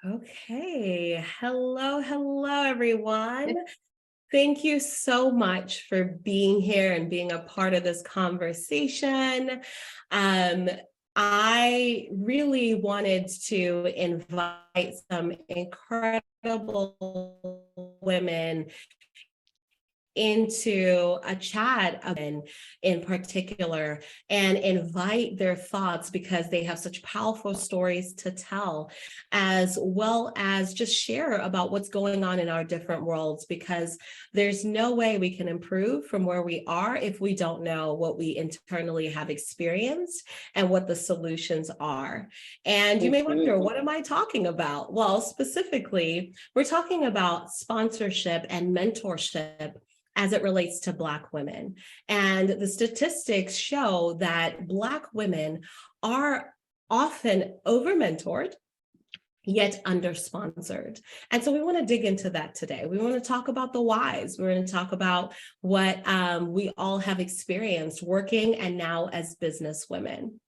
Okay. Hello, everyone. Thank you so much for being here and being a part of this conversation. Um, I really wanted to invite some incredible women into a chat in particular and invite their thoughts because they have such powerful stories to tell, as well as just share about what's going on in our different worlds, because there's no way we can improve from where we are if we don't know what we internally have experienced and what the solutions are. And you may wonder, what am I talking about? Well, specifically, we're talking about sponsorship and mentorship as it relates to Black women. And the statistics show that Black women are often over-mentored, yet under-sponsored. And so we want to dig into that today. We want to talk about the whys. We're going to talk about what we all have experienced working and now as business women.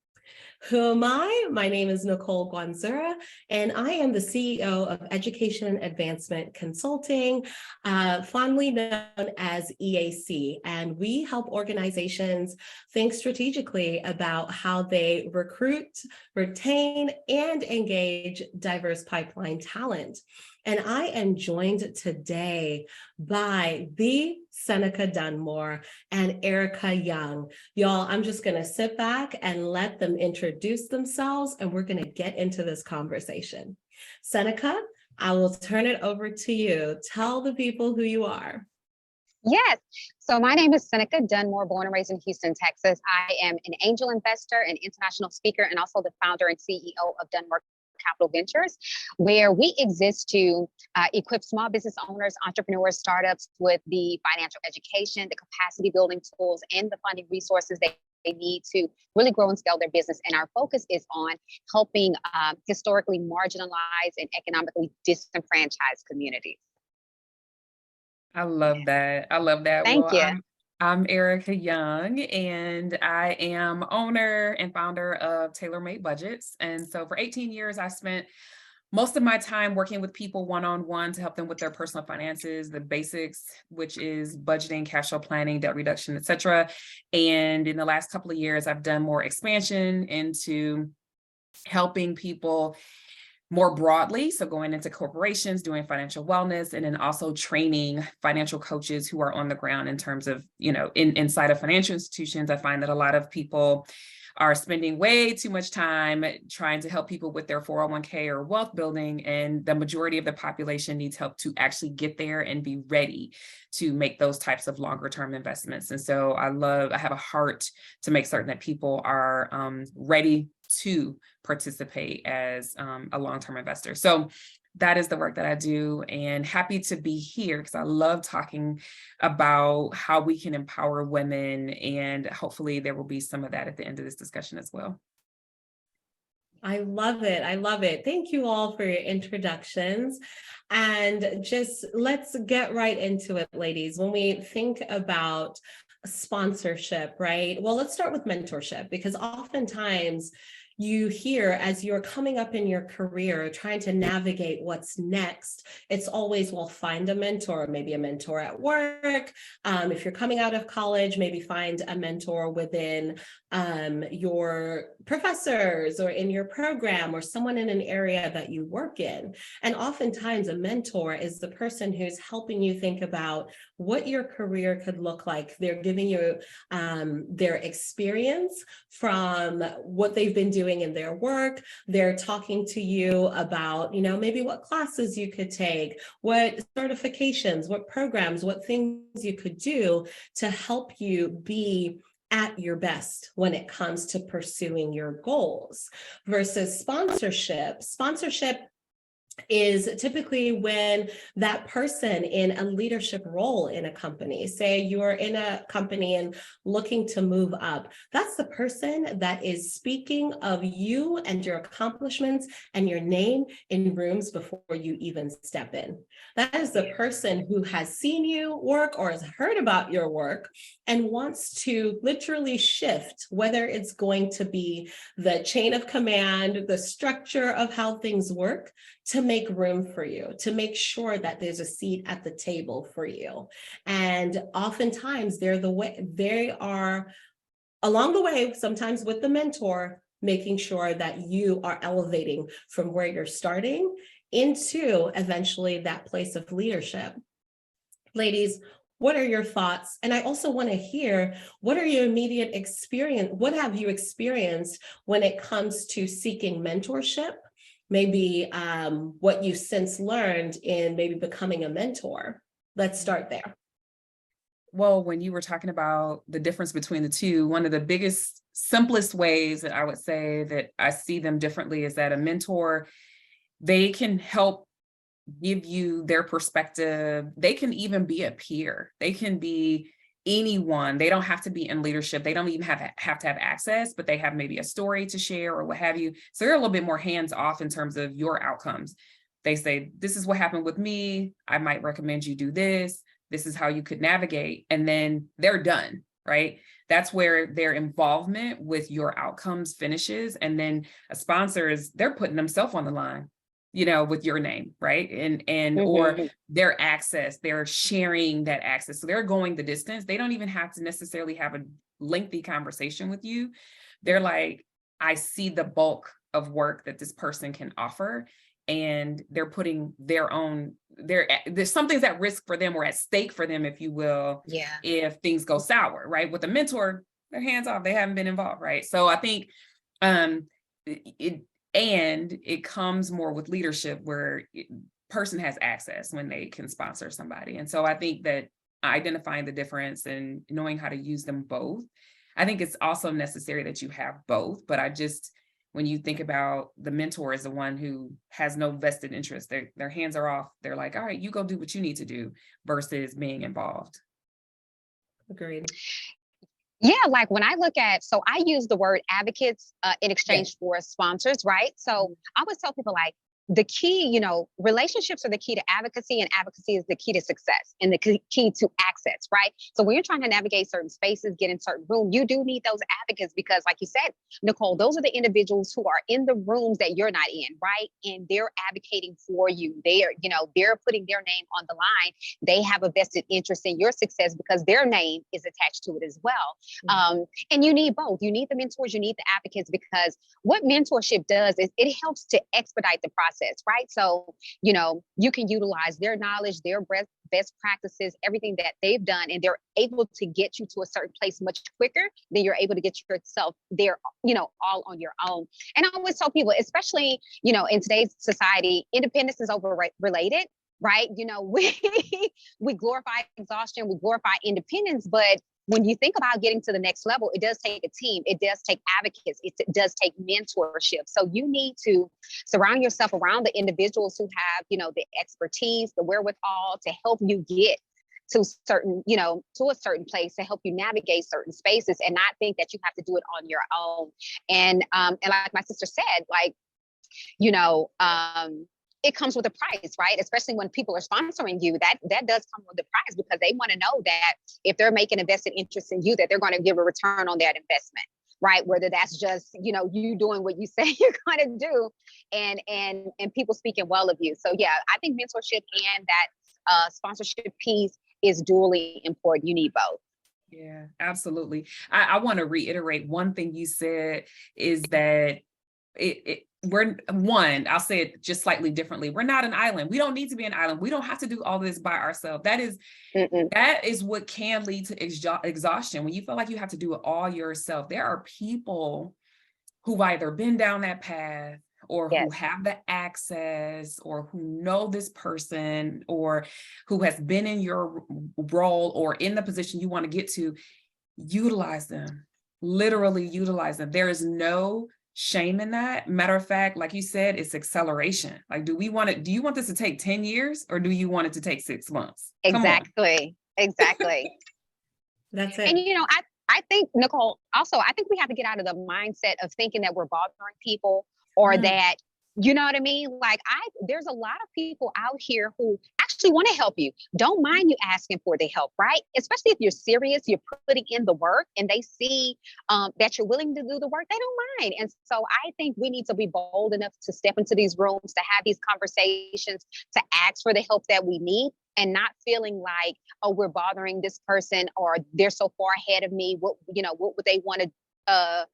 Who am I? My name is Nicole Guanzura, and I am the CEO of Education and Advancement Consulting, fondly known as EAC. And we help organizations think strategically about how they recruit, retain, and engage diverse pipeline talent. And I am joined today by the Seneca Dunmore and Erica Young. Y'all, I'm just going to sit back and let them introduce themselves, and we're going to get into this conversation. Seneca, I will turn it over to you. Tell the people who you are. Yes. So my name is Seneca Dunmore, born and raised in Houston, Texas. I am an angel investor, an international speaker, and also the founder and CEO of Dunmore Capital Ventures, where we exist to equip small business owners, entrepreneurs, startups with the financial education, the capacity building tools, and the funding resources they need to really grow and scale their business. And our focus is on helping historically marginalized and economically disenfranchised communities. I love that. I love that. Thank you. I'm Erica Young, and I am owner and founder of Tailor Made Budgets. And so for 18 years, I spent most of my time working with people one-on-one to help them with their personal finances, the basics, which is budgeting, cash flow planning, debt reduction, et cetera. And in the last couple of years, I've done more expansion into helping people more broadly. So going into corporations, doing financial wellness, and then also training financial coaches who are on the ground in terms of, inside of financial institutions. I find that a lot of people are spending way too much time trying to help people with their 401k or wealth building. And the majority of the population needs help to actually get there and be ready to make those types of longer term investments. And so I have a heart to make certain that people are ready to participate as a long-term investor. So that is the work that I do, and happy to be here because I love talking about how we can empower women, and hopefully there will be some of that at the end of this discussion as well. I love it. I love it. Thank you all for your introductions. And just let's get right into it, ladies. When we think about sponsorship, right? Well, let's start with mentorship, because oftentimes you hear as you're coming up in your career, trying to navigate what's next, it's always, well, find a mentor, maybe a mentor at work. If you're coming out of college, maybe find a mentor within your professors or in your program or someone in an area that you work in. And oftentimes a mentor is the person who's helping you think about what your career could look like. They're giving you their experience from what they've been doing in their work. They're talking to you about, maybe what classes you could take, what certifications, what programs, what things you could do to help you be at your best when it comes to pursuing your goals. Versus sponsorship. Sponsorship is typically when that person in a leadership role in a company, say you're in a company and looking to move up, that's the person that is speaking of you and your accomplishments and your name in rooms before you even step in. That is the person who has seen you work or has heard about your work and wants to literally shift, whether it's going to be the chain of command, the structure of how things work, to to make room for you, to make sure that there's a seat at the table for you. And oftentimes they are along the way, sometimes with the mentor, making sure that you are elevating from where you're starting into eventually that place of leadership. Ladies, what are your thoughts? And I also want to hear, what are your immediate experience? What have you experienced when it comes to seeking mentorship? Maybe what you've since learned in maybe becoming a mentor. Let's start there. Well, when you were talking about the difference between the two, one of the biggest, simplest ways that I would say that I see them differently is that a mentor, they can help give you their perspective. They can even be a peer. They can be anyone. They don't have to be in leadership. They don't even have to have access, but they have maybe a story to share or what have you. So they're a little bit more hands off in terms of your outcomes. They say, this is what happened with me. I might recommend you do this. This is how you could navigate. And then they're done, right? That's where their involvement with your outcomes finishes. And then a sponsor they're putting themselves on the line, with your name, right? And or their access, they're sharing that access. So they're going the distance. They don't even have to necessarily have a lengthy conversation with you. They're like, I see the bulk of work that this person can offer. And they're putting there's something's at risk for them or at stake for them, if you will, if things go sour, right? With a mentor, they're hands off, they haven't been involved, right? So I think it comes more with leadership where person has access when they can sponsor somebody. And so I think that identifying the difference and knowing how to use them both, I think it's also necessary that you have both, but when you think about the mentor is the one who has no vested interest, their hands are off. They're like, all right, you go do what you need to do versus being involved. Agreed. Yeah, like when I look at, so I use the word advocates in exchange for sponsors, right? So I always tell people like, the key, relationships are the key to advocacy, and advocacy is the key to success and the key to access, right? So when you're trying to navigate certain spaces, get in certain rooms, you do need those advocates because, like you said, Nicole, those are the individuals who are in the rooms that you're not in, right? And they're advocating for you. They're putting their name on the line. They have a vested interest in your success because their name is attached to it as well. And you need both. You need the mentors, you need the advocates, because what mentorship does is it helps to expedite the process. Right. So, you can utilize their knowledge, their best practices, everything that they've done, and they're able to get you to a certain place much quicker than you're able to get yourself there, all on your own. And I always tell people, especially, in today's society, independence is overrated, right? We glorify exhaustion, we glorify independence, but when you think about getting to the next level, it does take a team. It does take advocates. It does take mentorship. So you need to surround yourself around the individuals who have, the expertise, the wherewithal to help you get to certain, to a certain place, to help you navigate certain spaces, and not think that you have to do it on your own. And like my sister said, like, it comes with a price, right? Especially when people are sponsoring you, that does come with a price, because they want to know that if they're making a vested interest in you, that they're going to give a return on that investment, right? Whether that's just, you doing what you say you're going to do and people speaking well of you. So yeah, I think mentorship and that sponsorship piece is dually important. You need both. Yeah, absolutely. I want to reiterate one thing you said is that I'll say it just slightly differently. We're not an island. We don't need to be an island. We don't have to do all this by ourselves. That is what can lead to exhaustion. When you feel like you have to do it all yourself, there are people who've either been down that path or who have the access or who know this person or who has been in your role or in the position you want to get to. Utilize them, literally utilize them. There is no shame in that. Matter of fact, like you said, it's acceleration. Like, do you want this to take 10 years or do you want it to take 6 months? Exactly. That's it. And, I think, Nicole, also, I think we have to get out of the mindset of thinking that we're bothering people or that, you know what I mean? Like, there's a lot of people out here who actually actually want to help you. Don't mind you asking for the help, right? Especially if you're serious, you're putting in the work, and they see that you're willing to do the work, they don't mind. And so I think we need to be bold enough to step into these rooms, to have these conversations, to ask for the help that we need, and not feeling like, oh, we're bothering this person, or they're so far ahead of me. What would they want to,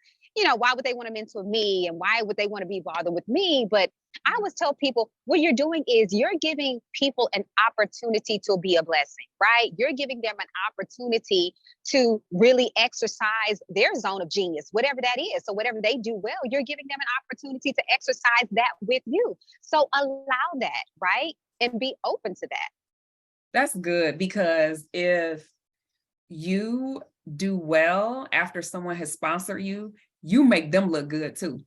why would they want to mentor me, and why would they want to be bothered with me? But I always tell people, what you're doing is you're giving people an opportunity to be a blessing, right? You're giving them an opportunity to really exercise their zone of genius, whatever that is. So whatever they do well, you're giving them an opportunity to exercise that with you. So allow that, right? And be open to that. That's good, because if you do well after someone has sponsored you, you make them look good too.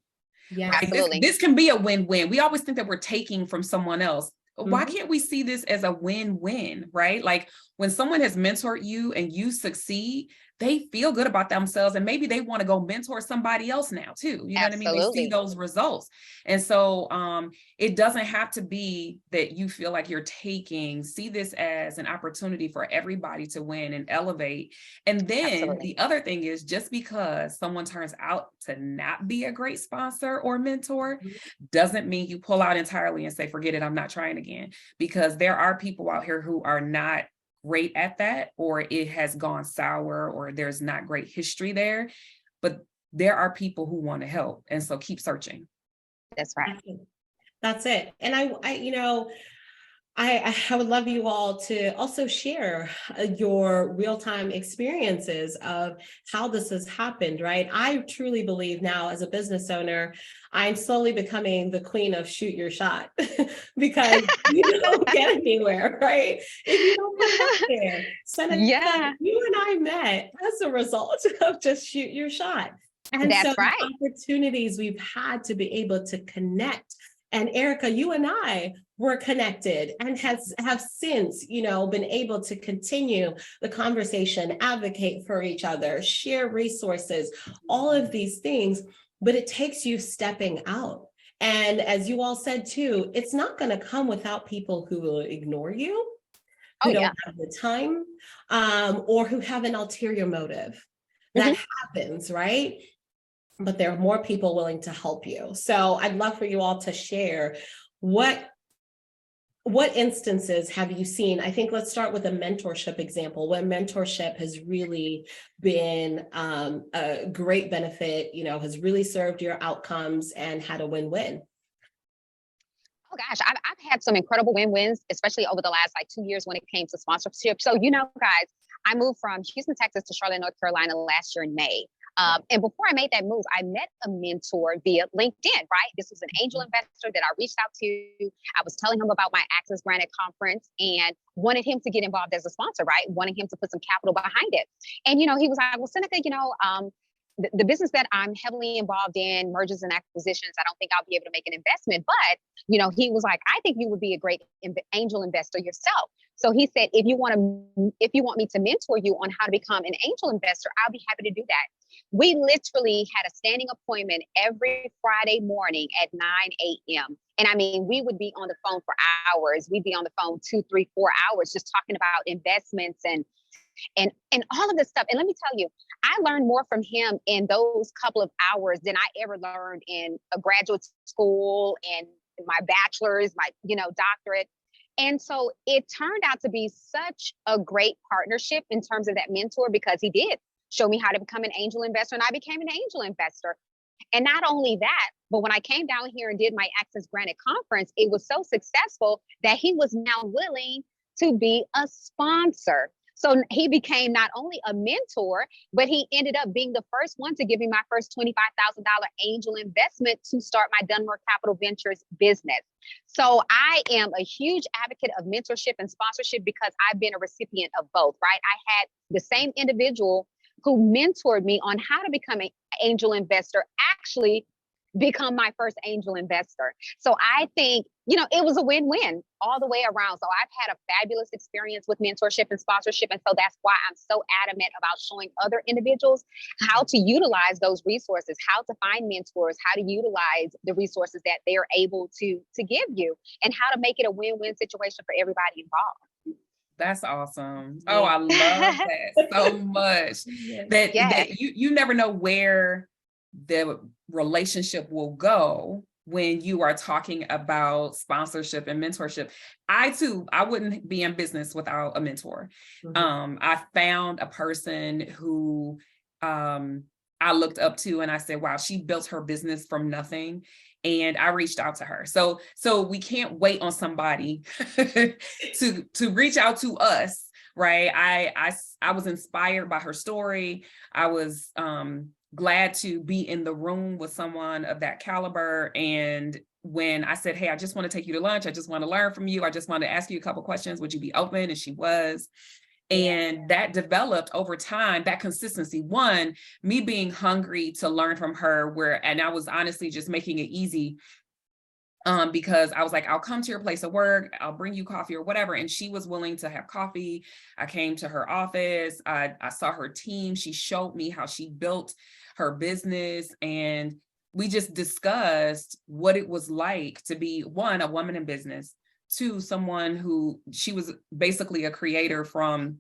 Yeah, Right? Absolutely. This can be a win-win. We always think that we're taking from someone else. Why Mhm. can't we see this as a win-win, right? Like when someone has mentored you and you succeed, they feel good about themselves, and maybe they want to go mentor somebody else now too. You know what I mean? They see Absolutely. those results. And so it doesn't have to be that you feel like you're taking. See this as an opportunity for everybody to win and elevate. And then Absolutely. the other thing is, just because someone turns out to not be a great sponsor or mentor doesn't mean you pull out entirely and say, forget it, I'm not trying again. Because there are people out here who are not great at that, or it has gone sour, or there's not great history there. But there are people who want to help. And so keep searching. That's right. That's it. And I would love you all to also share your real-time experiences of how this has happened, right? I truly believe now, as a business owner, I'm slowly becoming the queen of shoot your shot because you don't get anywhere, right? If you don't put it out there. Seneca, Yeah, you and I met as a result of just shoot your shot. And so that's the right. opportunities we've had to be able to connect. And Erica, you and I were connected and have since, been able to continue the conversation, advocate for each other, share resources, all of these things. But it takes you stepping out. And as you all said too, it's not going to come without people who will ignore you, Oh, who yeah. don't have the time, or who have an ulterior motive. That happens, right? But there are more people willing to help you. So I'd love for you all to share what instances have you seen? I think let's start with a mentorship example. When mentorship has really been a great benefit, has really served your outcomes and had a win-win. Oh gosh, I've had some incredible win-wins, especially over the last 2 years when it came to sponsorship. So, guys, I moved from Houston, Texas to Charlotte, North Carolina last year in May. And before I made that move, I met a mentor via LinkedIn, right? This was an angel investor that I reached out to. I was telling him about my Access Granted conference and wanted him to get involved as a sponsor, right? Wanting him to put some capital behind it. And, he was like, well, Seneca, the business that I'm heavily involved in, mergers and acquisitions, I don't think I'll be able to make an investment. But, he was like, I think you would be a great angel investor yourself. So he said, if you want me to mentor you on how to become an angel investor, I'll be happy to do that. We literally had a standing appointment every Friday morning at 9 a.m. And I mean, we would be on the phone for hours. We'd be on the phone 2, 3, 4 hours just talking about investments and all of this stuff. And let me tell you, I learned more from him in those couple of hours than I ever learned in a graduate school and my bachelor's, my, doctorate. And so it turned out to be such a great partnership in terms of that mentor, because he did show me how to become an angel investor, and I became an angel investor. And not only that, but when I came down here and did my Access Granted conference, it was so successful that he was now willing to be a sponsor. So he became not only a mentor, but he ended up being the first one to give me my first $25,000 angel investment to start my Dunmore Capital Ventures business. So I am a huge advocate of mentorship and sponsorship because I've been a recipient of both, right? I had the same individual who mentored me on how to become an angel investor actually become my first angel investor. So I think, it was a win-win all the way around. So I've had a fabulous experience with mentorship and sponsorship. And so that's why I'm so adamant about showing other individuals how to utilize those resources, how to find mentors, how to utilize the resources that they're able to give you, and how to make it a win-win situation for everybody involved. That's awesome. Oh, I love that so much. That you never know where the relationship will go when you are talking about sponsorship and mentorship. I wouldn't be in business without a mentor. I found a person who I looked up to, and I said, wow, she built her business from nothing. And I reached out to her. So we can't wait on somebody to reach out to us, right? I was inspired by her story. I was glad to be in the room with someone of that caliber. And when I said, hey, I just want to take you to lunch, I just want to learn from you, I just want to ask you a couple questions, would you be open? And she was. And that developed over time, that consistency. One, me being hungry to learn from her, and I was honestly just making it easy because I was like, I'll come to your place of work, I'll bring you coffee or whatever. And she was willing to have coffee. I came to her office. I saw her team. She showed me how she built her business. And we just discussed what it was like to be, one, a woman in business, two, someone who, she was basically a creator from,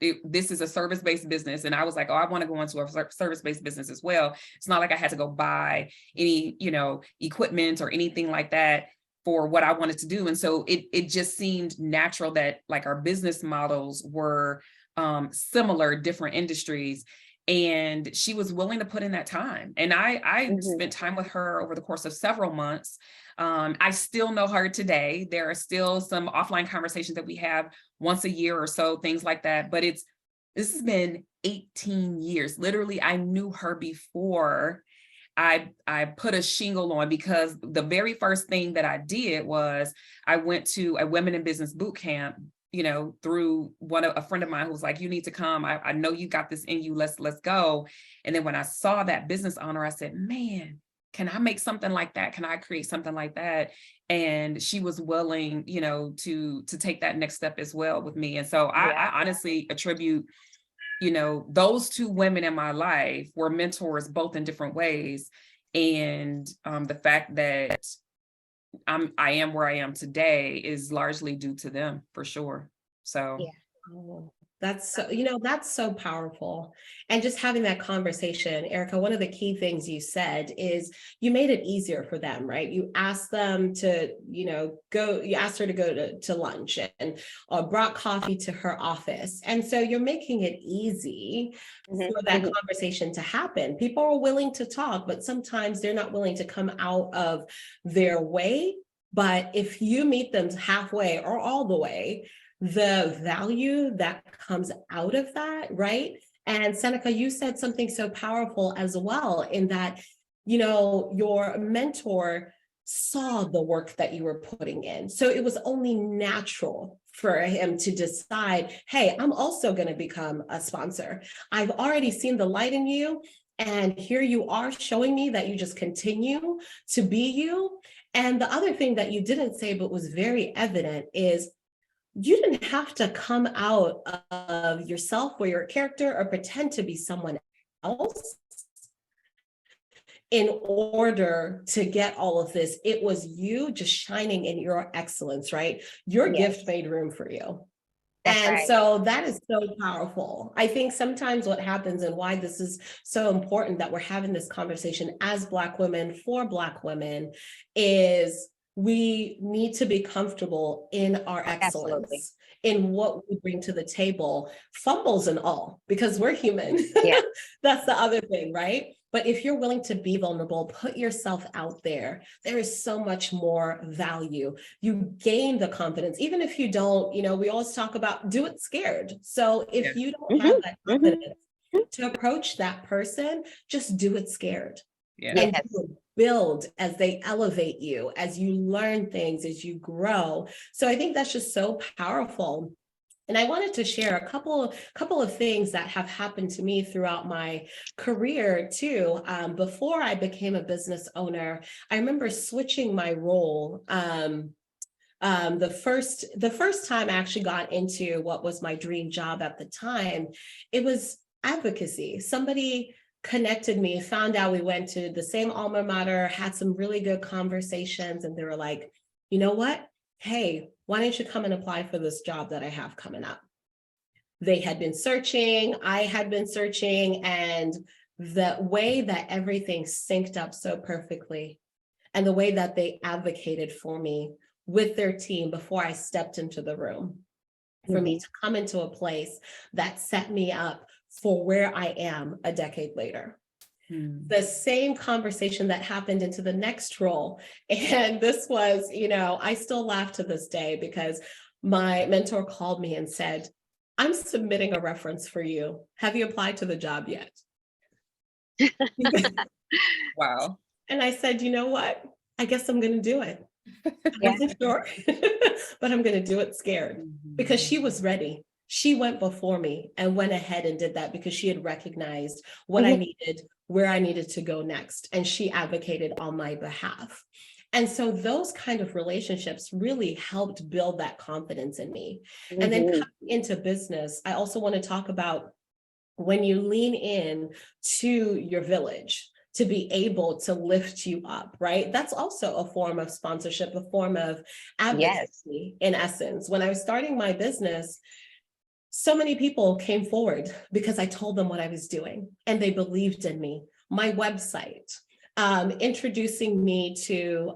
this is a service-based business. And I was like, oh, I want to go into a service-based business as well. It's not like I had to go buy any, equipment or anything like that for what I wanted to do. And so it just seemed natural that like our business models were similar, different industries. And she was willing to put in that time. And I spent time with her over the course of several months. I still know her today. There are still some offline conversations that we have once a year or so, things like that. But this has been 18 years. Literally, I knew her before I put a shingle on, because the very first thing that I did was I went to a women in business boot camp, through a friend of mine who was like, you need to come. I know you got this in you. Let's go. And then when I saw that business owner, I said, man, can I make something like that? Can I create something like that? And she was willing, to take that next step as well with me. And so I honestly attribute, those two women in my life were mentors, both in different ways. And the fact that I am where I am today is largely due to them, for sure. So that's so powerful. And just having that conversation, Erica, one of the key things you said is you made it easier for them, right? You asked them to, you asked her to go to lunch and brought coffee to her office. And so you're making it easy for that conversation to happen. People are willing to talk, but sometimes they're not willing to come out of their way. But if you meet them halfway or all the way, the value that comes out of that, right? And Seneca, you said something so powerful as well, in that, your mentor saw the work that you were putting in. So it was only natural for him to decide, hey, I'm also going to become a sponsor. I've already seen the light in you. And here you are showing me that you just continue to be you. And the other thing that you didn't say, but was very evident, is you didn't have to come out of yourself or your character or pretend to be someone else in order to get all of this. It was you just shining in your excellence, right? Your gift made room for you. So that is so powerful. I think sometimes what happens, and why this is so important that we're having this conversation as Black women for Black women, is we need to be comfortable in our excellence, in what we bring to the table, fumbles and all, because we're human. That's the other thing, right? But if you're willing to be vulnerable, put yourself out there, there is so much more value. You gain the confidence, even if you don't, we always talk about do it scared. So if you don't have that confidence to approach that person, just do it scared. And you build as they elevate you, as you learn things, as you grow. So I think that's just so powerful. And I wanted to share a couple of things that have happened to me throughout my career too. Before I became a business owner, I remember switching my role. The first time I actually got into what was my dream job at the time, it was advocacy. Somebody connected me, found out we went to the same alma mater, had some really good conversations, and they were like, you know what? Hey, why don't you come and apply for this job that I have coming up? They had been searching, I had been searching, and the way that everything synced up so perfectly, and the way that they advocated for me with their team before I stepped into the room, for me to come into a place that set me up for where I am a decade later. The same conversation that happened into the next role. And this was, I still laugh to this day because my mentor called me and said, I'm submitting a reference for you. Have you applied to the job yet? Wow. And I said, you know what? I guess I'm going to do it. I wasn't sure, but I'm going to do it scared because she was ready. She went before me and went ahead and did that because she had recognized what I needed, where I needed to go next. And she advocated on my behalf. And so those kind of relationships really helped build that confidence in me. And then coming into business, I also want to talk about when you lean in to your village to be able to lift you up, right? That's also a form of sponsorship, a form of advocacy in essence. When I was starting my business, so many people came forward because I told them what I was doing and they believed in me. My website, introducing me to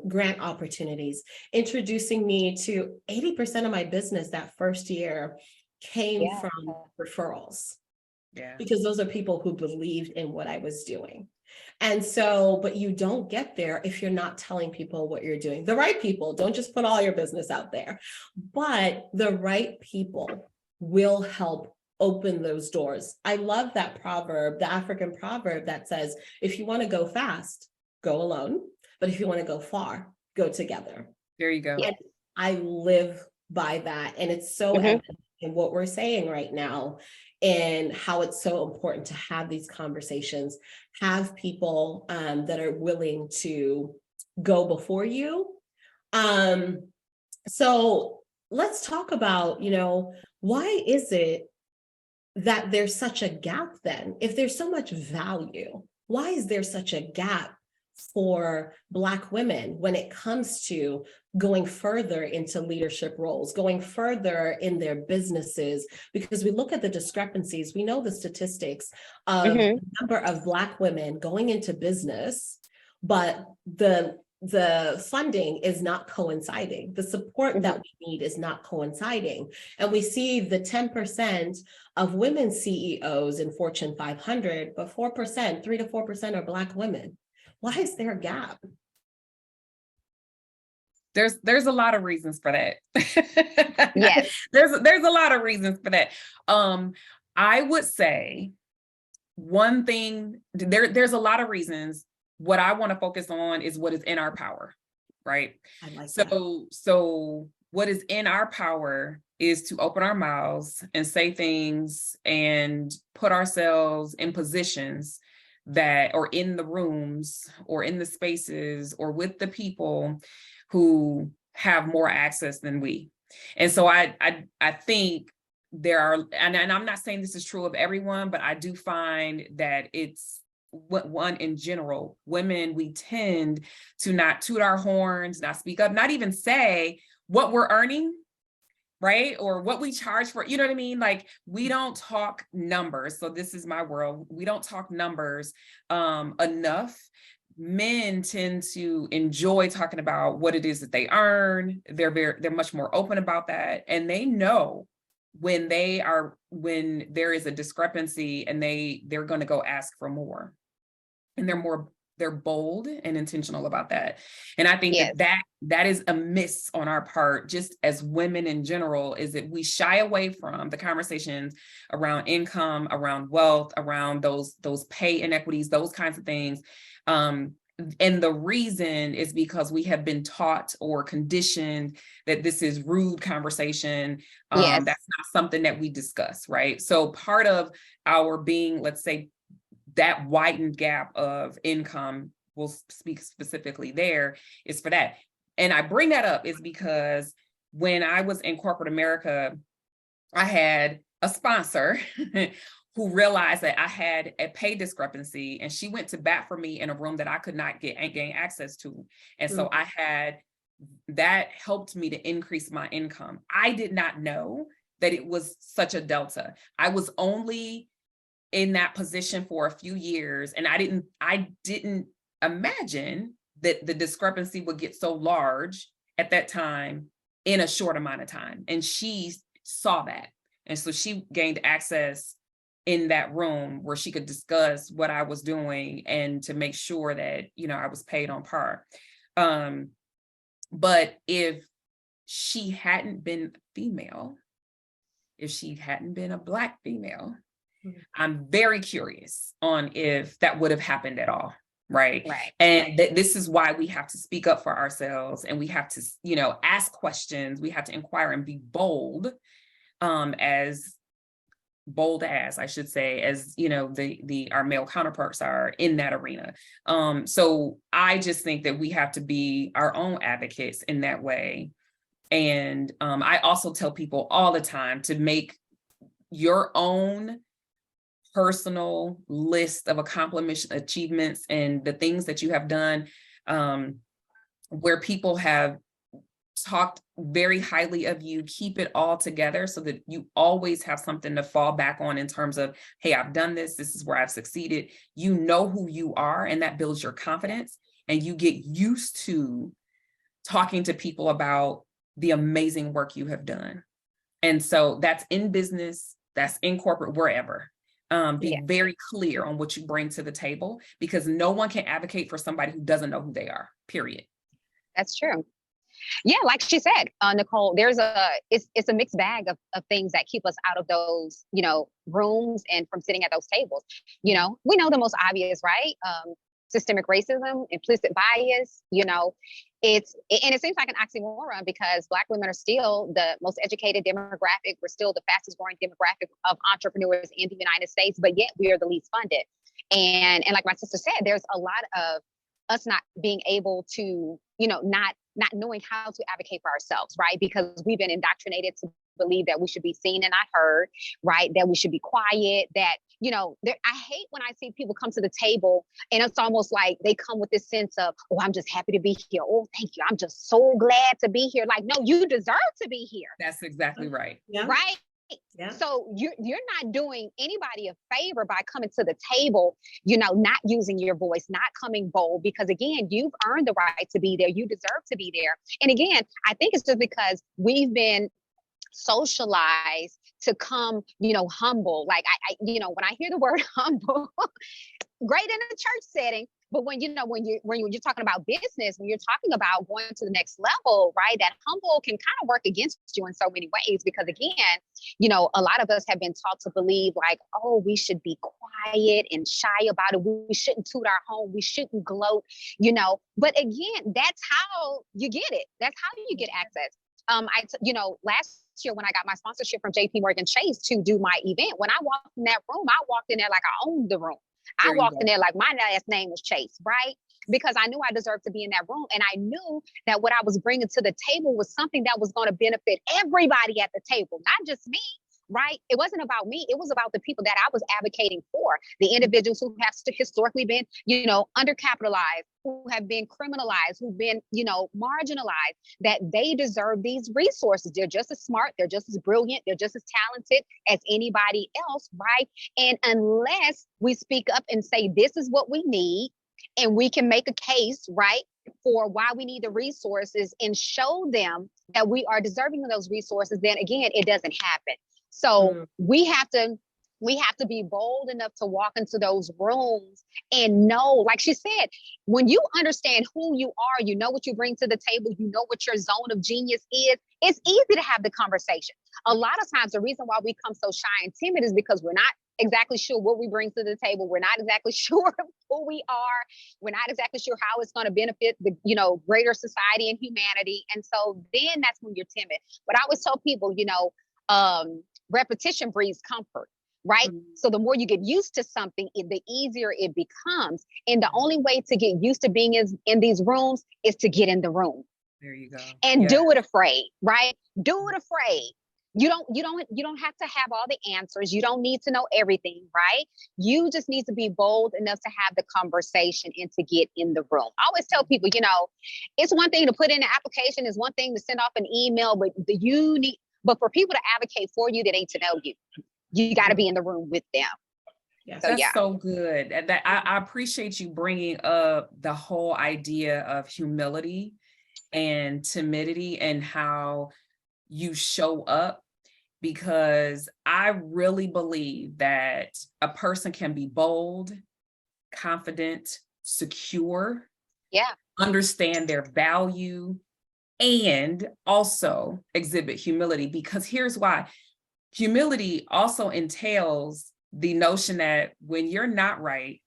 grant opportunities, introducing me to 80% of my business that first year came from referrals. Because those are people who believed in what I was doing. And so, but you don't get there if you're not telling people what you're doing. The right people, don't just put all your business out there, but the right people will help open those doors. I love that proverb, the African proverb that says, if you want to go fast, go alone. But if you want to go far, go together. There you go. And I live by that. And it's so evident in what we're saying right now, and how it's so important to have these conversations, have people that are willing to go before you. So let's talk about, why is it that there's such a gap then? If there's so much value, why is there such a gap for Black women when it comes to going further into leadership roles, going further in their businesses? Because we look at the discrepancies, we know the statistics of the number of Black women going into business, but the funding is not coinciding. The support that we need is not coinciding. And we see the 10% of women CEOs in Fortune 500, but 4%, 3 to 4% are Black women. Why is there a gap? There's a lot of reasons for that. Yes. There's a lot of reasons for that. I would say one thing, there's a lot of reasons. What I want to focus on is what is in our power, right? I like so what is in our power is to open our mouths and say things and put ourselves in positions that, or in the rooms or in the spaces or with the people who have more access than we. And so I think there are, and I'm not saying this is true of everyone, but I do find that it's one in general, women, we tend to not toot our horns, not speak up, not even say what we're earning, right? Or what we charge for, you know what I mean? Like, we don't talk numbers. So this is my world. We don't talk numbers enough. Men tend to enjoy talking about what it is that they earn. They're much more open about that. And they know when there is a discrepancy and they're going to go ask for more. And they're bold and intentional about that. And I think that is a miss on our part, just as women in general, is that we shy away from the conversations around income, around wealth, around those pay inequities, those kinds of things. And the reason is because we have been taught or conditioned that this is rude conversation. Yes. That's not something that we discuss, right? So part of our being, let's say, that widened gap of income, we'll speak specifically there, is for that. And I bring that up is because when I was in corporate America, I had a sponsor who realized that I had a pay discrepancy, and she went to bat for me in a room that I could not gain access to. And so I had, that helped me to increase my income. I did not know that it was such a delta. I was only in that position for a few years, and I didn't imagine that the discrepancy would get so large at that time in a short amount of time. And she saw that. And so she gained access in that room where she could discuss what I was doing and to make sure that, I was paid on par. But if she hadn't been female, if she hadn't been a Black female, I'm very curious on if that would have happened at all. Right. And this is why we have to speak up for ourselves, and we have to, ask questions. We have to inquire and be bold, as bold as, I should say, as, our male counterparts are in that arena. So I just think that we have to be our own advocates in that way. And I also tell people all the time to make your own personal list of accomplishments, achievements, and the things that you have done, where people have talked very highly of you. Keep it all together so that you always have something to fall back on in terms of, hey, I've done this. This is where I've succeeded. You know who you are, and that builds your confidence, and you get used to talking to people about the amazing work you have done. And so that's in business, that's in corporate, wherever. Be very clear on what you bring to the table, because no one can advocate for somebody who doesn't know who they are, period. That's true. Yeah, like she said, Nicole, it's a mixed bag of things that keep us out of those, rooms and from sitting at those tables. We know the most obvious, right? Systemic racism, implicit bias, and it seems like an oxymoron, because Black women are still the most educated demographic. We're still the fastest growing demographic of entrepreneurs in the United States, but yet we are the least funded. And like my sister said, there's a lot of us not being able to, not knowing how to advocate for ourselves, right? Because we've been indoctrinated to believe that we should be seen and not heard, right? That we should be quiet, that, I hate when I see people come to the table and it's almost like they come with this sense of, oh, I'm just happy to be here. Oh, thank you. I'm just so glad to be here. Like, no, you deserve to be here. That's exactly right. Yeah. Right? Yeah. So you're not doing anybody a favor by coming to the table, not using your voice, not coming bold, because again, you've earned the right to be there. You deserve to be there. And again, I think it's just because we've been socialized to come, humble. Like when I hear the word humble, great in a church setting. But when you're talking about business, when you're talking about going to the next level, right, that humble can kind of work against you in so many ways, because again, a lot of us have been taught to believe like, oh, we should be quiet and shy about it. We shouldn't toot our horn. We shouldn't gloat, but again, that's how you get it. That's how you get access. Last year when I got my sponsorship from JP Morgan Chase to do my event, when I walked in that room, I walked in there like I owned the room. I walked in there like my last name was Chase, right? Because I knew I deserved to be in that room. And I knew that what I was bringing to the table was something that was going to benefit everybody at the table, not just me, right? It wasn't about me. It was about the people that I was advocating for, the individuals who have historically been, undercapitalized, who have been criminalized, who've been, marginalized, that they deserve these resources. They're just as smart. They're just as brilliant. They're just as talented as anybody else, right? And unless we speak up and say, this is what we need, and we can make a case, right, for why we need the resources and show them that we are deserving of those resources, then again, it doesn't happen. So we have to be bold enough to walk into those rooms and know, like she said, when you understand who you are, you know what you bring to the table, you know what your zone of genius is, it's easy to have the conversation. A lot of times, the reason why we come so shy and timid is because we're not exactly sure what we bring to the table. We're not exactly sure who we are. We're not exactly sure how it's going to benefit the, greater society and humanity. And so then that's when you're timid. But I always tell people, repetition breeds comfort. Right. Mhm. So the more you get used to something, the easier it becomes. And the only way to get used to being in these rooms is to get in the room. There you go. And Yeah. do it afraid, right? Do it afraid. You don't have to have all the answers. You don't need to know everything, right? You just need to be bold enough to have the conversation and to get in the room. I always tell people, it's one thing to put in an application, it's one thing to send off an email, but for people to advocate for you, they need to know you. You got to be in the room with them. Yes. So, That's so good. And that I appreciate you bringing up the whole idea of humility and timidity and how you show up, because I really believe that a person can be bold, confident, secure, yeah, understand their value, and also exhibit humility. Because here's why. Humility also entails the notion that when you're not right,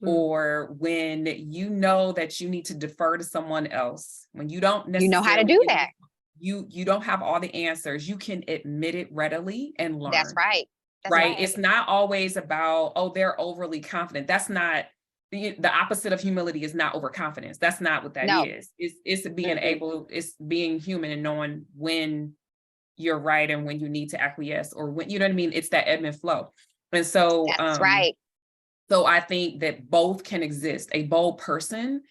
or when you know that you need to defer to someone else, when you don't necessarily you know how to do that. You don't have all the answers, you can admit it readily and learn. That's right. Right. It's not always about, oh, they're overly confident. That's not the opposite of humility is not overconfidence. That's not what that is. It's being able, it's being human and knowing when you're right and when you need to acquiesce, or when, you know what I mean? It's that ebb and flow. And so, that's right. So I think that both can exist. A bold person,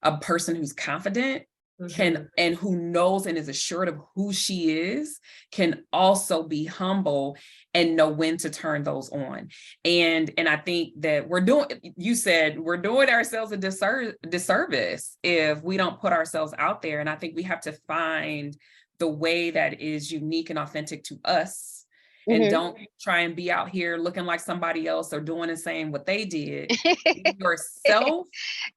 a person who's confident, can, and who knows and is assured of who she is, can also be humble and know when to turn those on. And I think that you said we're doing ourselves a disservice if we don't put ourselves out there. And I think we have to find the way that is unique and authentic to us. And don't try and be out here looking like somebody else or doing and saying what they did. Be yourself.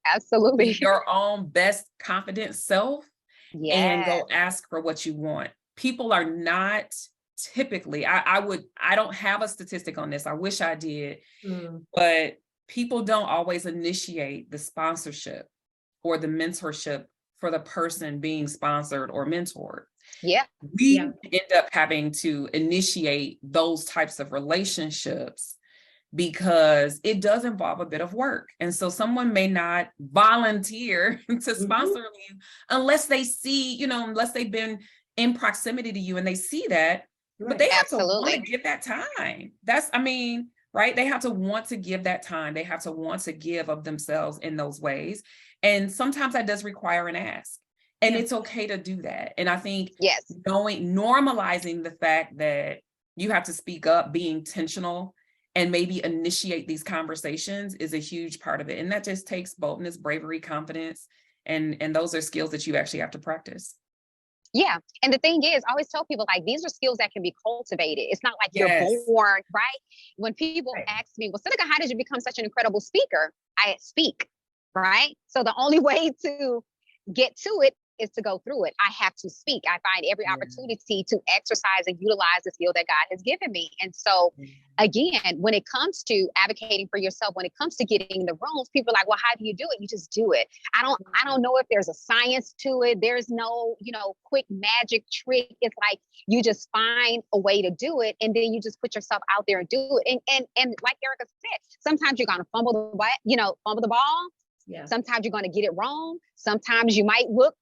Absolutely. Be your own best confident self. Yes. And go ask for what you want. People are not typically, I don't have a statistic on this. I wish I did, but people don't always initiate the sponsorship or the mentorship for the person being sponsored or mentored. Yeah. We end up having to initiate those types of relationships because it does involve a bit of work. And so someone may not volunteer to sponsor you unless they see, unless they've been in proximity to you and they see that, but they have to want to give that time. Right? They have to want to give that time. They have to want to give of themselves in those ways. And sometimes that does require an ask. And it's okay to do that. And I think normalizing the fact that you have to speak up, be intentional, and maybe initiate these conversations is a huge part of it. And that just takes boldness, bravery, confidence. And those are skills that you actually have to practice. Yeah. And the thing is, I always tell people, like, these are skills that can be cultivated. It's not like you're born, right? When people ask me, well, Seneca, how did you become such an incredible speaker? I speak, right? So the only way to get to it is to go through it. I have to speak. I find every opportunity to exercise and utilize the skill that God has given me. And so again, when it comes to advocating for yourself, when it comes to getting in the rooms, people are like, well, how do you do it? You just do it. I don't know if there's a science to it. There's no, quick magic trick. It's like, you just find a way to do it. And then you just put yourself out there and do it. And like Erica said, sometimes you're going to fumble the ball. Yeah. Sometimes you're going to get it wrong. Sometimes you might look,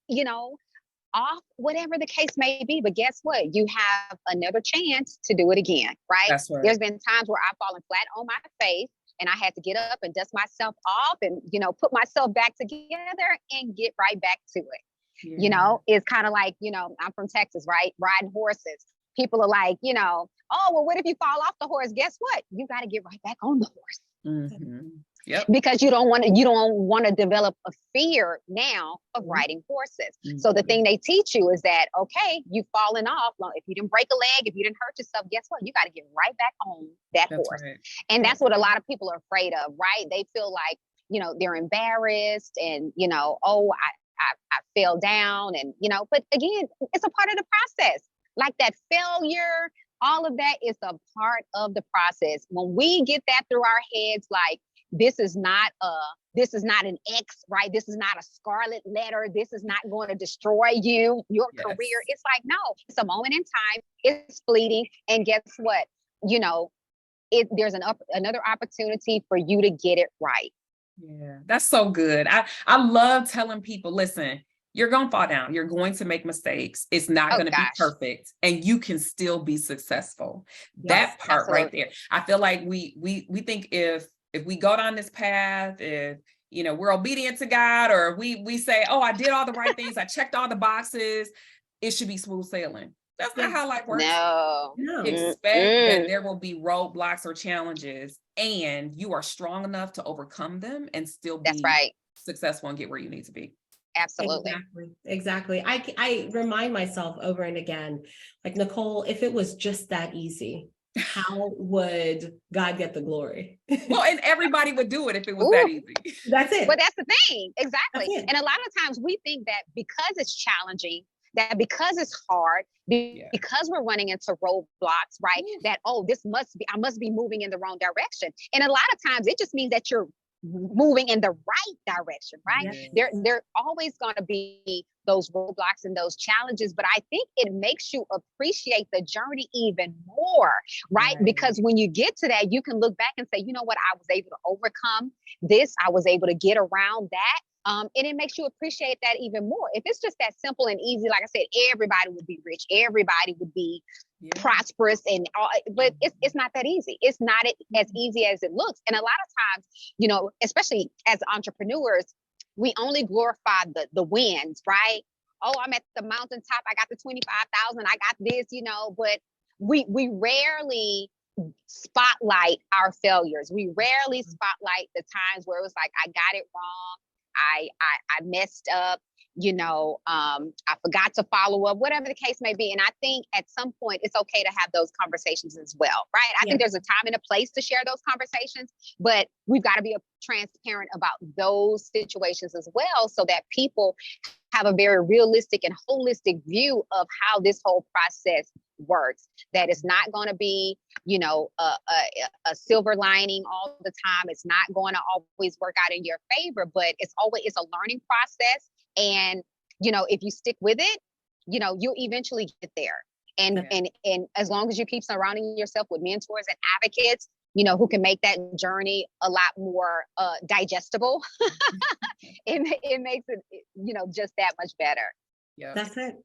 off, whatever the case may be. But guess what? You have another chance to do it again, right? That's right. There's been times where I've fallen flat on my face and I had to get up and dust myself off and, put myself back together and get right back to it. Yeah. It's kind of like, I'm from Texas, right? Riding horses. People are like, oh, well, what if you fall off the horse? Guess what? You got to get right back on the horse. Mm-hmm. Yep. Because you don't want to develop a fear now of riding horses. Mm-hmm. So the thing they teach you is that, okay, you've fallen off. If you didn't break a leg, if you didn't hurt yourself, guess what? You got to get right back on that horse. Right. And that's what a lot of people are afraid of, right? They feel like, they're embarrassed and, I fell down and, but again, it's a part of the process. Like that failure, All of that is a part of the process. When we get that through our heads, like this is not an X, right? This is not a scarlet letter. This is not going to destroy your career. It's like, no, it's a moment in time. It's fleeting. And guess what? You know, there's another opportunity for you to get it right. Yeah, that's so good. I love telling people, listen, you're going to fall down. You're going to make mistakes. It's not going to be perfect, and you can still be successful. That part right there. I feel like we think if we go down this path, if we're obedient to God, or we say, oh, I did all the right things, I checked all the boxes, it should be smooth sailing. That's not how life works. No. Expect that there will be roadblocks or challenges, and you are strong enough to overcome them and still be successful and get where you need to be. Absolutely. Exactly. I remind myself over and again, like, Nicole, if it was just that easy, how would God get the glory? Well, and everybody would do it if it was that easy. That's it. But that's the thing. Exactly. And a lot of times we think that because it's challenging, that because it's hard, because we're running into roadblocks, right? That, I must be moving in the wrong direction. And a lot of times it just means that you're moving in the right direction, right? There always going to be those roadblocks and those challenges, but I think it makes you appreciate the journey even more, right? Because when you get to that, you can look back and say, you know what, I was able to overcome this. I was able to get around that. And it makes you appreciate that even more. If it's just that simple and easy, like I said, everybody would be rich. Everybody would be prosperous, and all, but it's not that easy. It's not as easy as it looks. And a lot of times, especially as entrepreneurs, we only glorify the wins, right? Oh, I'm at the mountaintop. I got the 25,000. I got this, but we rarely spotlight our failures. We rarely spotlight the times where it was like, I got it wrong. I messed up, I forgot to follow up, whatever the case may be. And I think at some point it's okay to have those conversations as well, right? I think there's a time and a place to share those conversations, but we've got to be transparent about those situations as well, so that people have a very realistic and holistic view of how this whole process works. That it's not going to be, a silver lining all the time. It's not going to always work out in your favor, but it's a learning process. And, if you stick with it, you'll eventually get there. And as long as you keep surrounding yourself with mentors and advocates, who can make that journey a lot more digestible, it makes it, just that much better. Yeah, that's it.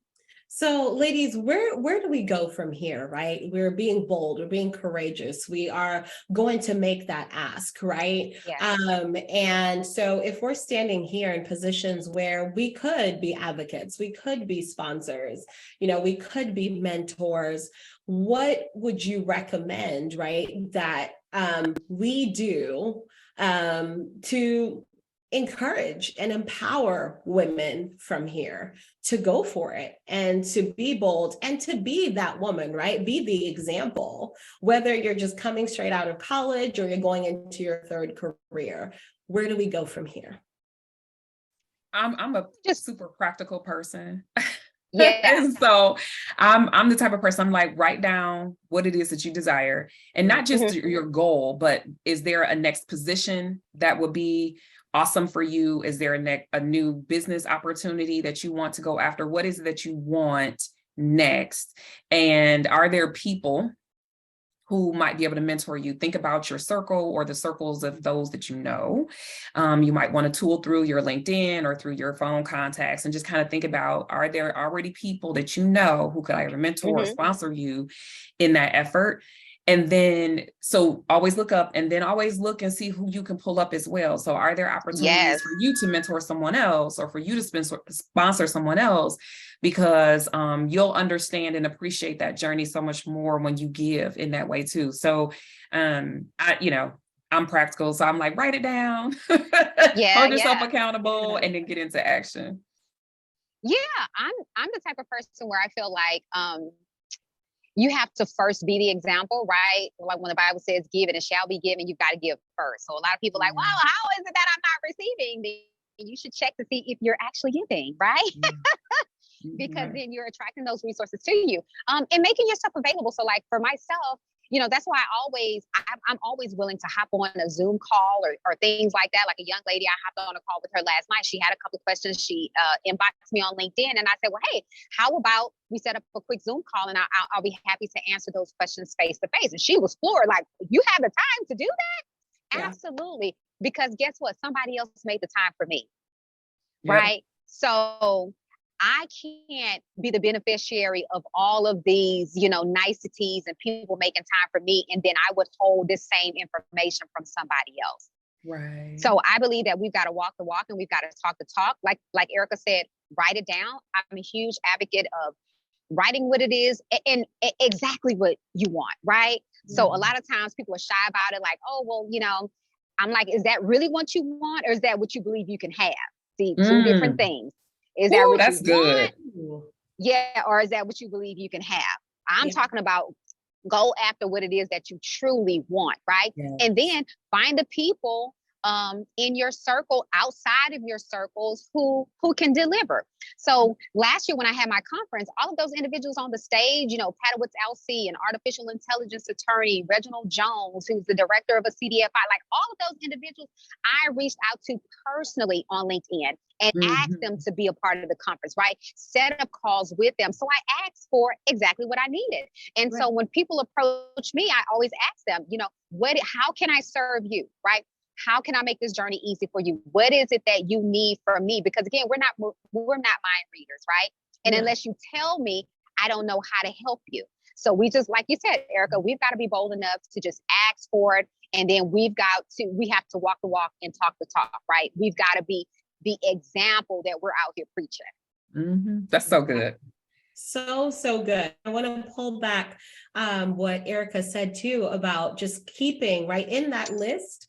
So, ladies, where do we go from here, right? We're being bold, we're being courageous. We are going to make that ask, right? And so if we're standing here in positions where we could be advocates, we could be sponsors, we could be mentors, what would you recommend, right, that we do to encourage and empower women from here to go for it and to be bold and to be that woman, right? Be the example, whether you're just coming straight out of college or you're going into your third career. Where do we go from here? I'm a super practical person. So I'm the type of person, I'm like, write down what it is that you desire, and not just your goal, but is there a next position that would be awesome for you? Is there a new business opportunity that you want to go after? What is it that you want next? And are there people who might be able to mentor you? Think about your circle or the circles of those that you know. You might want to tool through your LinkedIn or through your phone contacts and just kind of think about, are there already people that you know who could either mentor or sponsor you in that effort? And then, so always look up, and then always look and see who you can pull up as well. So are there opportunities for you to mentor someone else, or for you to sponsor someone else? Because you'll understand and appreciate that journey so much more when you give in that way too. So, I'm practical. So I'm like, write it down, hold yourself accountable, and then get into action. Yeah, I'm the type of person where I feel like, you have to first be the example, right? Like when the Bible says give and it shall be given, you've got to give first. So a lot of people are like, well, how is it that I'm not receiving? You should check to see if you're actually giving, right? because Mhm. then you're attracting those resources to you, and making yourself available. So like for myself, that's why I'm always willing to hop on a Zoom call or things like that. Like a young lady, I hopped on a call with her last night. She had a couple of questions. She inboxed me on LinkedIn, and I said, well, hey, how about we set up a quick Zoom call, and I'll be happy to answer those questions face to face. And she was floored, like, you have the time to do that? Yeah. Absolutely. Because guess what? Somebody else made the time for me. Yep. Right. So I can't be the beneficiary of all of these, niceties and people making time for me, and then I withhold this same information from somebody else. Right. So I believe that we've got to walk the walk and we've got to talk the talk. Like Erica said, write it down. I'm a huge advocate of writing what it is and exactly what you want, right? So a lot of times people are shy about it, like, oh, well, I'm like, is that really what you want, or is that what you believe you can have? See, two different things. Is that Ooh, what that's you good. want? Yeah, or is that what you believe you can have? I'm Yeah. talking about go after what it is that you truly want, right? Yes. And then find the people in your circle, outside of your circles, who can deliver. So last year when I had my conference, all of those individuals on the stage, Padowitz LC, an artificial intelligence attorney, Reginald Jones, who's the director of a CDFI, like all of those individuals, I reached out to personally on LinkedIn and asked them to be a part of the conference, right? Set up calls with them. So I asked for exactly what I needed. And so when people approach me, I always ask them, how can I serve you, right? How can I make this journey easy for you? What is it that you need from me? Because again, we're not mind readers, right? And unless you tell me, I don't know how to help you. So we just, like you said, Erica, we've got to be bold enough to just ask for it. And then we have to walk the walk and talk the talk, right? We've got to be the example that we're out here preaching. That's so good. So good. I want to pull back what Erica said too about just keeping right in that list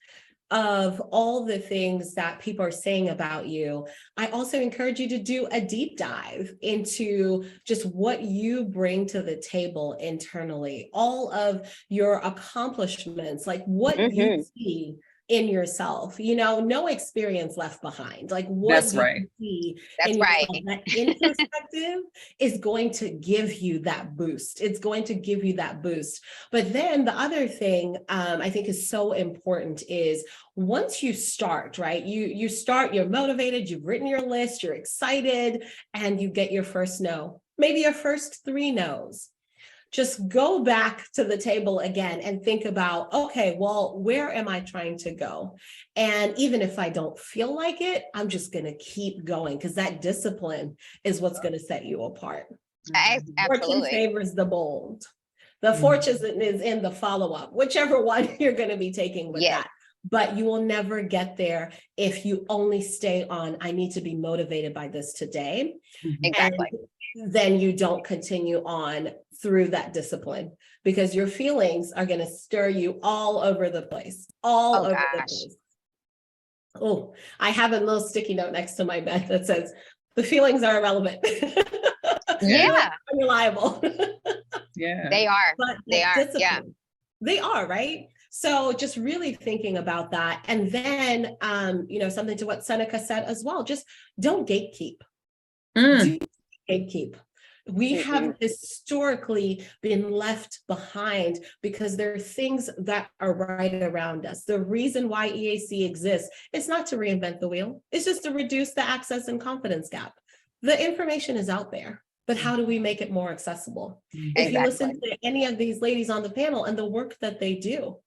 of all the things that people are saying about you. I also encourage you to do a deep dive into just what you bring to the table internally, all of your accomplishments, like what you see in yourself, no experience left behind. Like what That's do right. you see That's in right. yourself? That introspective is going to give you that boost. It's going to give you that boost. But then the other thing I think is so important is once you start, right? You start, you're motivated, you've written your list, you're excited, and you get your first no, maybe your first 3 no's. Just go back to the table again and think about, okay, well, where am I trying to go? And even if I don't feel like it, I'm just going to keep going because that discipline is what's going to set you apart. Fortune Absolutely. favors the bold. The fortune is in the follow-up, whichever one you're going to be taking with that. But you will never get there if you only stay on, I need to be motivated by this today. Exactly. And then you don't continue on through that discipline because your feelings are going to stir you all over the place, the place. Oh, I have a little sticky note next to my bed that says, the feelings are irrelevant. Yeah. Unreliable. Yeah. They are. But they are. Discipline. Yeah. They are, right? So just really thinking about that. And then, something to what Seneca said as well, just don't gatekeep. Do gatekeep. We have historically been left behind because there are things that are right around us. The reason why EAC exists is not to reinvent the wheel. It's just to reduce the access and confidence gap. The information is out there, but how do we make it more accessible? If you listen to any of these ladies on the panel and the work that they do,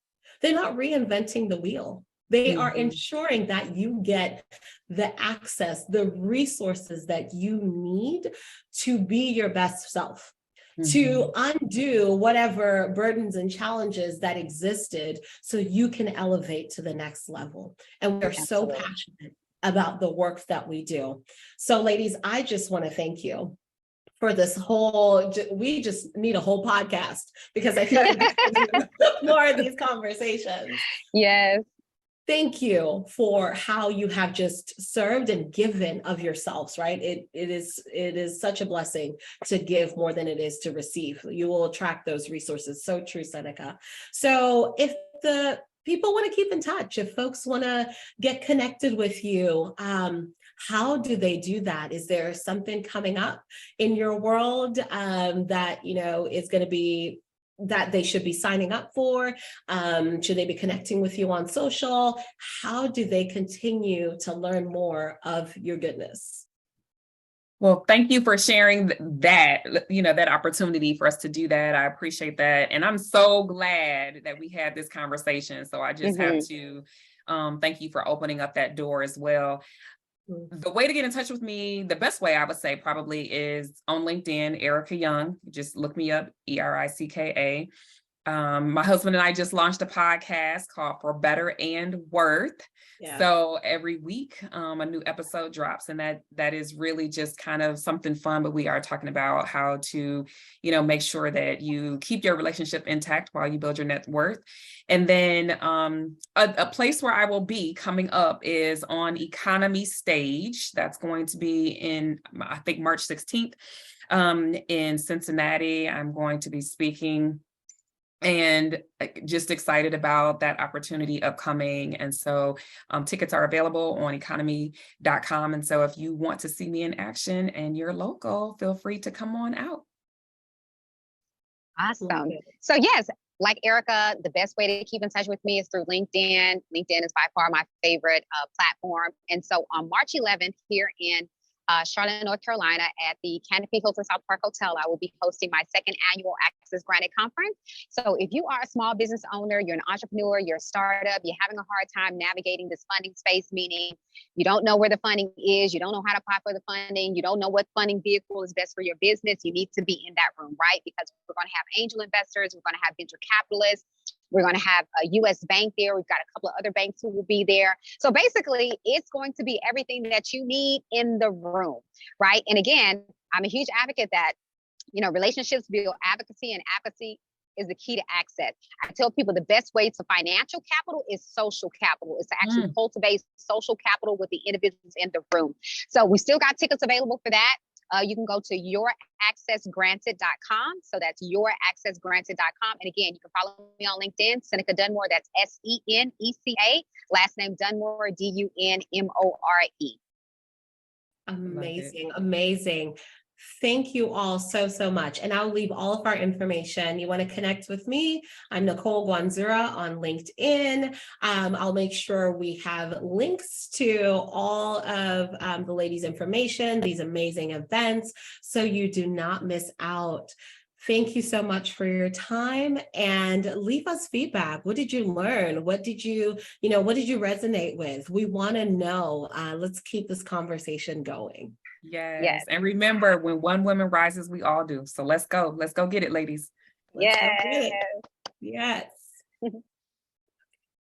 they're not reinventing the wheel. They are ensuring that you get the access, the resources that you need to be your best self, to undo whatever burdens and challenges that existed so you can elevate to the next level. And we're so passionate about the work that we do. So ladies, I just want to thank you for this whole, we just need a whole podcast because I feel like we can do more of these conversations. Yes. Thank you for how you have just served and given of yourselves, right? It is such a blessing to give more than it is to receive. You will attract those resources. So true, Seneca. So if the people want to keep in touch, if folks want to get connected with you, How do they do that? Is there something coming up in your world that, is going to be that they should be signing up for? Should they be connecting with you on social? How do they continue to learn more of your goodness? Well, thank you for sharing that, that opportunity for us to do that. I appreciate that. And I'm so glad that we had this conversation. So I just have to thank you for opening up that door as well. The way to get in touch with me, the best way I would say probably is on LinkedIn, Erica Young. Just look me up, ERICKA. My husband and I just launched a podcast called For Better and Worth. Yeah. So every week a new episode drops, and that is really just kind of something fun, but we are talking about how to, make sure that you keep your relationship intact while you build your net worth. And then a place where I will be coming up is on Economy Stage. That's going to be in, I think, March 16th in Cincinnati. I'm going to be speaking, and just excited about that opportunity upcoming. And so tickets are available on economy.com. And so if you want to see me in action and you're local, feel free to come on out. Awesome. So yes, like Erica, the best way to keep in touch with me is through LinkedIn. LinkedIn is by far my favorite platform. And so on March 11th here in Charlotte, North Carolina at the Canopy Hilton South Park Hotel, I will be hosting my second annual Access Granted Conference. So if you are a small business owner, you're an entrepreneur, you're a startup, you're having a hard time navigating this funding space, meaning you don't know where the funding is, you don't know how to apply for the funding, you don't know what funding vehicle is best for your business, you need to be in that room, right? Because we're going to have angel investors, we're going to have venture capitalists, we're going to have a U.S. bank there. We've got a couple of other banks who will be there. So basically, it's going to be everything that you need in the room, right? And again, I'm a huge advocate that, relationships build advocacy, and advocacy is the key to access. I tell people the best way to financial capital is social capital. It's to actually cultivate social capital with the individuals in the room. So we still got tickets available for that. You can go to youraccessgranted.com. So that's youraccessgranted.com. And again, you can follow me on LinkedIn, Seneca Dunmore. That's SENECA. Last name Dunmore, DUNMORE. Amazing. Amazing. Thank you all so much. And I'll leave all of our information. You want to connect with me? I'm Nicole Guanzura on LinkedIn. I'll make sure we have links to all of the ladies' information, these amazing events, so you do not miss out. Thank you so much for your time, and leave us feedback. What did you learn? What did you resonate with? We want to know. Let's keep this conversation going. Yes. And remember, when one woman rises, we all do. So let's go get it, ladies. Yes. Yes.